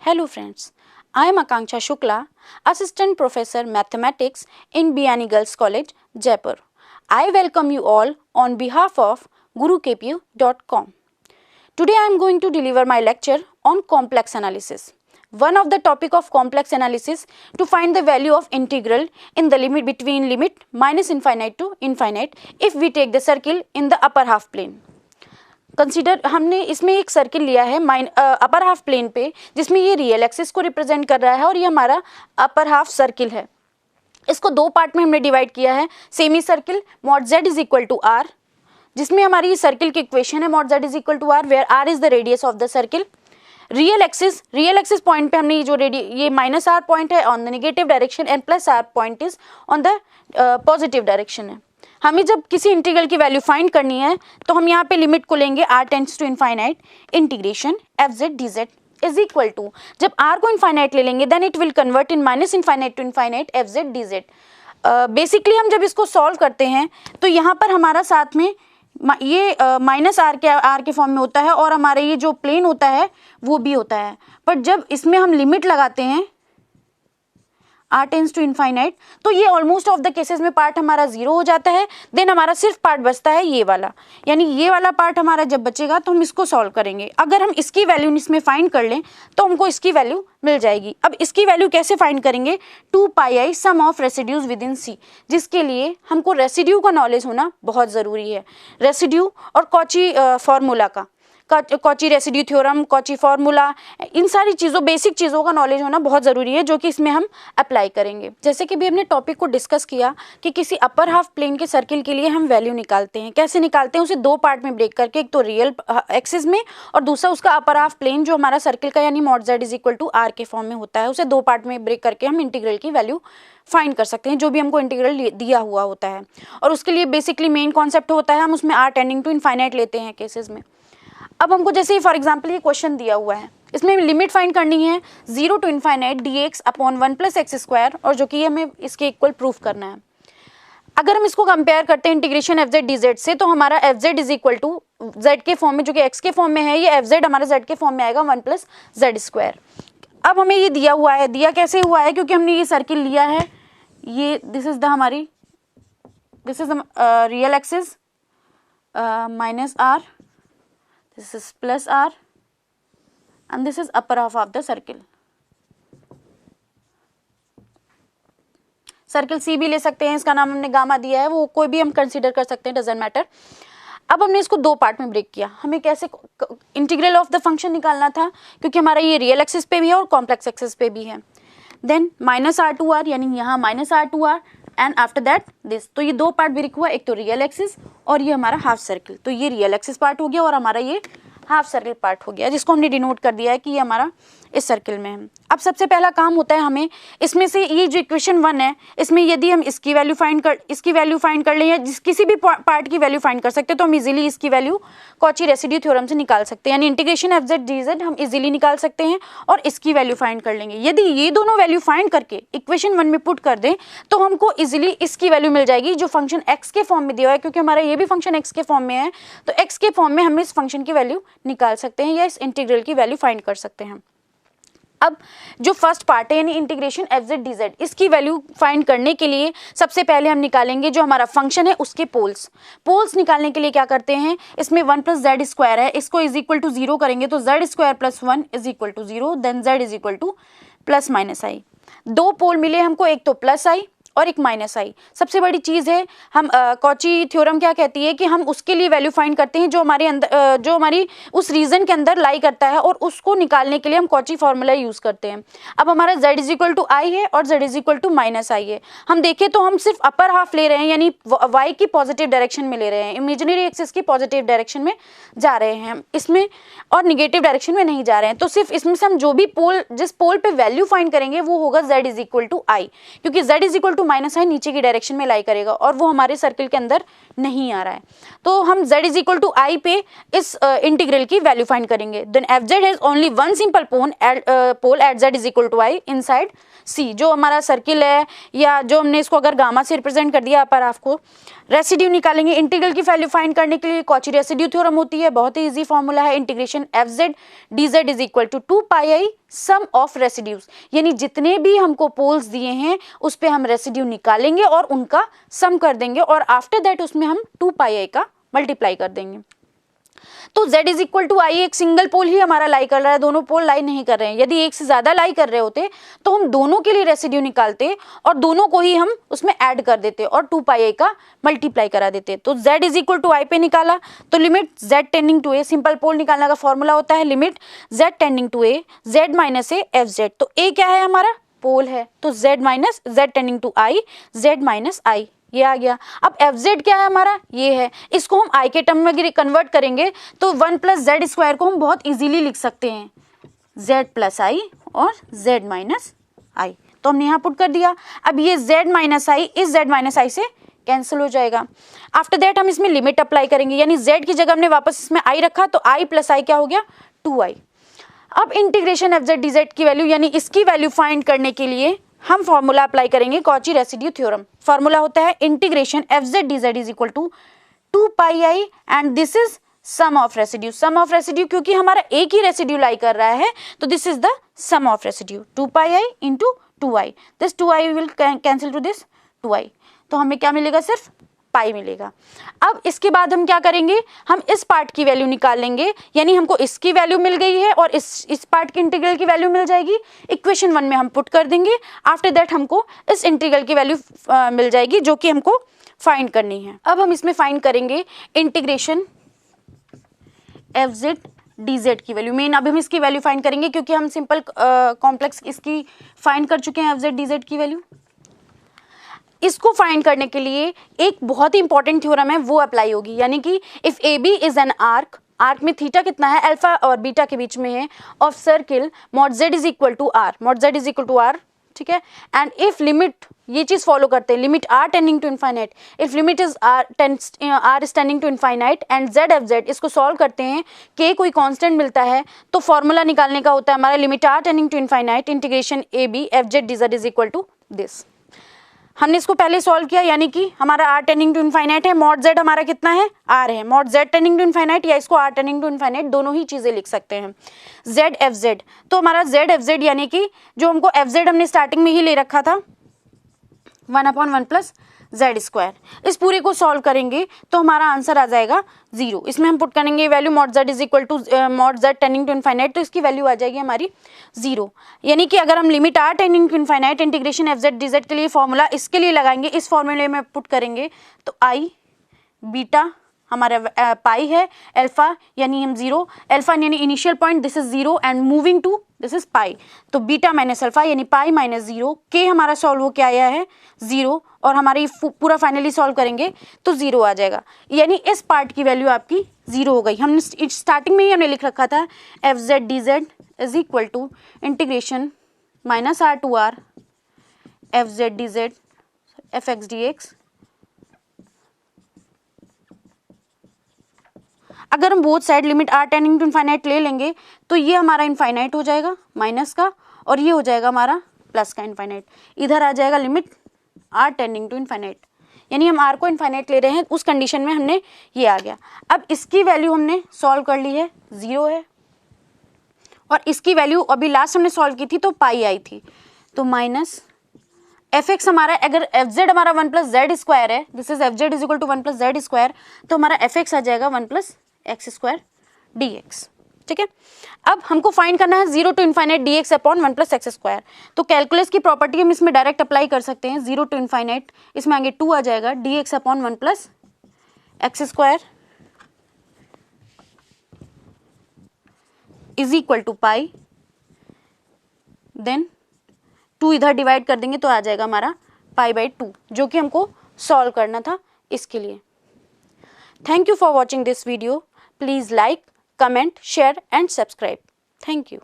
Hello friends, I am Akanksha Shukla, Assistant Professor Mathematics in Biani Girls College, Jaipur. I welcome you all on behalf of GuruKPU.com. Today I am going to deliver my lecture on complex analysis. One of the topic of complex analysis to find the value of integral in the limit between limit minus infinite to infinite if we take the circle in the upper half plane. Consider हमने इसमें एक circle लिया है upper half plane पे जिसमें ये real axis को represent कर रहा है और ये हमारा अपर हाफ सर्किल है. इसको दो पार्ट में हमने डिवाइड किया है. Semicircle mod z is equal to r, जिसमें हमारी सर्किल की इक्वेशन है mod z is equal to r where r is the radius of the circle. Real axis point पे हमने जो ये माइनस r पॉइंट है on the negative direction and plus r point is on the positive direction है. हमें जब किसी integral की वैल्यू फाइंड करनी है तो हम यहाँ पे लिमिट को लेंगे r tends to infinite integration fz dz is equal to, जब r को इनफाइनाइट ले लेंगे then it will convert in minus infinite to infinite fz dz. Basically हम जब इसको सॉल्व करते हैं तो यहाँ पर हमारा साथ में ये माइनस r के फॉर्म में होता है और हमारे ये जो प्लेन होता है वो भी होता है. पर जब इसमें हम लिमिट लगाते हैं r टेंड्स टू इनफाइनाइट तो ये ऑलमोस्ट ऑफ द केसेस में पार्ट हमारा जीरो हो जाता है. देन हमारा सिर्फ पार्ट बचता है ये वाला, यानी ये वाला पार्ट हमारा जब बचेगा तो हम इसको सॉल्व करेंगे. अगर हम इसकी वैल्यू इसमें फाइंड कर लें तो हमको इसकी वैल्यू मिल जाएगी. अब इसकी वैल्यू कैसे फाइंड करेंगे? 2πi sum of residues within C, जिसके लिए हमको रेसिड्यू का नॉलेज होना बहुत ज़रूरी है. रेसिड्यू और कॉची फार्मूला का, Cauchy residue theorem, Cauchy formula, इन सारी चीज़ों बेसिक चीज़ों का नॉलेज होना बहुत ज़रूरी है जो कि इसमें हम अप्लाई करेंगे. जैसे कि भी हमने टॉपिक को डिस्कस किया कि किसी अपर हाफ प्लेन के सर्किल के लिए हम वैल्यू निकालते हैं. कैसे निकालते हैं? उसे दो पार्ट में ब्रेक करके, एक तो रियल एक्सिस में और दूसरा उसका अपर हाफ प्लेन जो हमारा सर्किल का यानी mod z is equal to r के फॉर्म में होता है. उसे दो पार्ट में ब्रेक करके हम इंटीग्रल की वैल्यू फाइंड कर सकते हैं जो भी हमको इंटीग्रल दिया हुआ होता है. और उसके लिए बेसिकली मेन कॉन्सेप्ट होता है हम उसमें r टेंडिंग टू इनफाइनाइट लेते हैं केसेस में. अब हमको जैसे फॉर एग्जांपल ये क्वेश्चन दिया हुआ है, इसमें लिमिट फाइंड करनी है 0 to infinite dx upon 1 plus x square, और जो कि हमें इसके इक्वल प्रूफ करना है. अगर हम इसको कंपेयर करते हैं इंटीग्रेशन fz dz से तो हमारा fz is equal to z के फॉर्म में, जो कि x के फॉर्म में है, ये fz हमारा z के फॉर्म में आएगा 1 प्लस जेड स्क्वायर. अब हमें ये दिया हुआ है, दिया कैसे हुआ है? क्योंकि हमने ये सर्किल लिया है, ये this is the real axis minus r, this is plus r and this is upper half of the circle. Circle C भी ले सकते हैं, इसका नाम हमने गामा दिया है, वो कोई भी हम कंसीडर कर सकते हैं, डजेंट मैटर. अब हमने इसको दो पार्ट में ब्रेक किया. हमें कैसे इंटीग्रल ऑफ द फंक्शन निकालना था क्योंकि हमारा ये रियल एक्सिस पे भी है और कॉम्प्लेक्स एक्सिस पे भी है. Then minus r to r, यानी यहाँ minus r to r and after that this. तो ये दो पार्ट ब्रेक हुआ, एक तो रियल एक्सिस और ये हमारा हाफ सर्किल. तो ये रियल एक्सिस पार्ट हो गया और हमारा ये हाफ सर्किल पार्ट हो गया, जिसको हमने डिनोट कर दिया है कि ये हमारा इस सर्किल में है. अब सबसे पहला काम होता है हमें इसमें से ये जो इक्वेशन 1 है इसमें यदि हम इसकी वैल्यू फाइंड कर लें या किसी भी पार्ट की वैल्यू फाइंड कर सकते हैं तो हम इजीली इसकी वैल्यू कॉची रेसिड्यू थ्योरम से निकाल सकते हैं. यानी इंटीग्रेशन fz dz हम इजीली निकाल सकते हैं और इसकी वैल्यू फाइंड कर लेंगे. यदि ये दोनों वैल्यू फाइंड करके इक्वेशन 1 में पुट कर दें तो हमको इजीली इसकी वैल्यू मिल जाएगी जो फंक्शन x के फॉर्म में दिया हुआ है. क्योंकि हमारा ये भी फंक्शन x के फॉर्म में है तो x के फॉर्म में हम इस फंक्शन की वैल्यू निकाल सकते हैं या इस इंटीग्रल की वैल्यू फाइंड कर सकते हैं. अब जो फर्स्ट पार्ट है यानी इंटीग्रेशन fz dz, इसकी वैल्यू फाइंड करने के लिए सबसे पहले हम निकालेंगे जो हमारा फंक्शन है उसके पोल्स निकालने के लिए क्या करते हैं, इसमें 1 प्लस जेड स्क्वायर है, इसको इज इक्वल टू 0 करेंगे तो Z square plus 1 is equal to 0, then Z is equal to plus minus I. दो पोल मिले हमको, एक तो प्लस आई और एक माइनस आई. सबसे बड़ी चीज़ है हम कॉची थ्योरम क्या कहती है कि हम उसके लिए वैल्यू फाइंड करते हैं जो हमारे अंदर जो हमारी उस रीजन के अंदर लाई करता है और उसको निकालने के लिए हम कॉची फार्मूला यूज़ करते हैं. अब हमारा z is equal to I है और z is equal to minus I है. हम देखें तो हम सिर्फ अपर हाफ ले रहे हैं यानी y की पॉजिटिव डायरेक्शन में ले रहे हैं, इमेजिनरी एक्सिस की पॉजिटिव डायरेक्शन में जा रहे हैं इसमें और निगेटिव डायरेक्शन में नहीं जा रहे हैं. तो सिर्फ इसमें से हम जो भी जिस पोल पे वैल्यू फाइंड करेंगे वो होगा z is equal to I, क्योंकि z is equal to minus I नीचे की डायरेक्शन में लाई करेगा और वो हमारे सर्किल के अंदर नहीं आ रहा है. तो हम z इज इक्वल टू आई पे इस इंटीग्रल की वैल्यू फाइंड करेंगे. Then fz has only one simple pole at z is equal to i inside c, जो हमारा सर्किल है या जो हमने इसको अगर गामा से रिप्रेजेंट कर दिया अपर हाफ को, रेसिड्यू निकालेंगे। इंटीग्रल की वैल्यू फाइंड करने के लिए कॉची रेसिड्यू थ्योरम होती है, बहुत ही इजी फॉर्मूला है, integration f z d z is equal to 2 pi i sum of residues, यानी जितने भी हमको पोल्स दिए हैं उस पे हम रेसिड्यू निकालेंगे और उनका सम कर देंगे और आफ्टर दैट उसमें हम 2 पाई आई का मल्टीप्लाई कर देंगे। तो z इज इक्वल टू आई, एक सिंगल पोल ही हमारा लाई कर रहा है, दोनों पोल लाई नहीं कर रहे हैं। यदि एक से ज्यादा लाई कर रहे होते तो हम दोनों के लिए रेसिड्यू निकालते और दोनों को ही हम उसमें ऐड कर देते और 2 पाई आई का मल्टीप्लाई करा देते। तो z इज इक्वल टू आई पे निकाला तो limit z tending to a, simple pole निकालने का फॉर्मूला होता है limit z tending to a z minus a F Z. तो a क्या है हमारा, पोल है, तो z minus z tending to i z minus i, ये आ गया। अब एफ जेड क्या है हमारा, ये है, इसको हम आई के टर्म में कन्वर्ट करेंगे तो 1 प्लस जेड स्क्वायर को हम बहुत इजीली लिख सकते हैं जेड प्लस आई और जेड माइनस आई, तो हमने यहाँ पुट कर दिया। अब ये जेड माइनस आई इस जेड माइनस आई से कैंसिल हो जाएगा। आफ्टर दैट हम इसमें लिमिट अप्लाई करेंगे, यानी जेड की जगह हमने वापस इसमें आई रखा तो आई प्लस आई क्या हो गया 2i। अब integration f z d z की वैल्यू यानी इसकी वैल्यू फाइंड करने के लिए हम फॉर्मूला अप्लाई करेंगे कॉची रेसिड्यू थ्योरम। फॉर्मूला होता है integration f z d z is equal to 2 pi i and this is sum of residue. Sum of residue क्योंकि हमारा एक ही रेसिड्यू लाई कर रहा है तो this is the sum of residue 2 pi i into 2i, this 2i will cancel to this 2i, तो हमें क्या मिलेगा, सिर्फ पाई मिलेगा। अब इसके बाद हम क्या करेंगे, हम इस पार्ट की वैल्यू निकाल लेंगे, यानी हमको इसकी वैल्यू मिल गई है और इस पार्ट की इंटीग्रल की वैल्यू मिल जाएगी, इक्वेशन 1 में हम पुट कर देंगे। आफ्टर दैट हमको इस इंटीग्रल की वैल्यू मिल जाएगी जो कि हमको फाइंड करनी है। अब हम इसमें फाइंड करेंगे integration f z d z की वैल्यू। मेन अभी हम इसकी वैल्यू फाइंड करेंगे क्योंकि हम सिंपल कॉम्प्लेक्स इसकी फाइंड कर चुके हैं एफ जेड डी जेड की वैल्यू। इसको फाइंड करने के लिए एक बहुत ही इंपॉर्टेंट थ्योरम है वो अप्लाई होगी, यानी कि if a b is an arc, arc में थीटा कितना है, अल्फा और बीटा के बीच में है, of circle mod z is equal to r, mod z is equal to r, ठीक है। एंड इफ लिमिट, ये चीज फॉलो करते हैं, limit r tending to infinite, if limit is r is tending to infinite and z f z, इसको solve करते हैं, के कोई कांस्टेंट मिलता है तो फॉर्मूला निकालने का होता है हमारा limit r tending to infinite integration a b f z d z is equal to this. हमने इसको पहले सॉल्व किया, यानी कि हमारा r टेंडिंग टू इनफाइनाइट है, मॉड z हमारा कितना है r है, mod z tending to infinite या इसको r टेंडिंग टू इनफाइनाइट दोनों ही चीजें लिख सकते हैं। z f z, तो हमारा z f z यानी कि जो हमको f z हमने स्टार्टिंग में ही ले रखा था 1/1 प्लस जेड स्क्वायर, इस पूरे को सॉल्व करेंगे तो हमारा आंसर आ जाएगा 0। इसमें हम पुट करेंगे value mod z is equal to mod z tending to infinite, तो इसकी वैल्यू आ जाएगी हमारी 0। यानी कि अगर हम limit r tending to infinite integration f z d z के लिए फॉर्मूला इसके लिए लगाएंगे, इस फॉर्मूले में पुट करेंगे तो i बीटा हमारा पाई है, अल्फा यानी हम 0, अल्फा यानी initial point this is 0 and moving to this is pi, तो बीटा माइनस अल्फा यानी पाई माइनस 0, के हमारा सॉल्व हो के आया है 0 और हमारी पूरा फाइनली सॉल्व करेंगे तो 0 आ जाएगा, यानी इस पार्ट की वैल्यू आपकी 0 हो गई। हमने स्टार्टिंग में ही हमने लिख रखा था f z d z is equal to integration minus r to r f z d z f x d x. अगर हम both side limit r tending to infinite ले लेंगे तो ये हमारा इनफाइनाइट हो जाएगा माइनस का और ये हो जाएगा हमारा प्लस का इनफाइनाइट, इधर आ जाएगा limit r tending to infinite, यानी हम r को इनफाइनाइट ले रहे हैं, उस कंडीशन में हमने ये आ गया। अब इसकी वैल्यू हमने सॉल्व कर ली है 0 है और इसकी वैल्यू अभी लास्ट हमने सॉल्व की थी तो पाई आई थी, तो माइनस एफ एक्स हमारा, अगर एफ जेड हमारा 1 प्लस जेड स्क्वायर है, this is f z is equal to 1 plus z square, तो हमारा एफ एक्स आ जाएगा 1 plus x square d x, ठीक है। अब हमको फाइंड करना है 0 to infinite d x upon 1 plus x square, तो कैलकुलस की प्रॉपर्टी हम इसमें डायरेक्ट अप्लाई कर सकते हैं। 0 टू इनफाइनाइट, इसमें आगे 2 आ जाएगा d x upon 1 plus x square is equal to pi, then 2 इधर डिवाइड कर देंगे तो आ जाएगा हमारा पाई बाई 2, जो कि हमको सॉल्व करना था इसके लिए। Thank you for watching this video, please like, comment, share and subscribe. Thank you.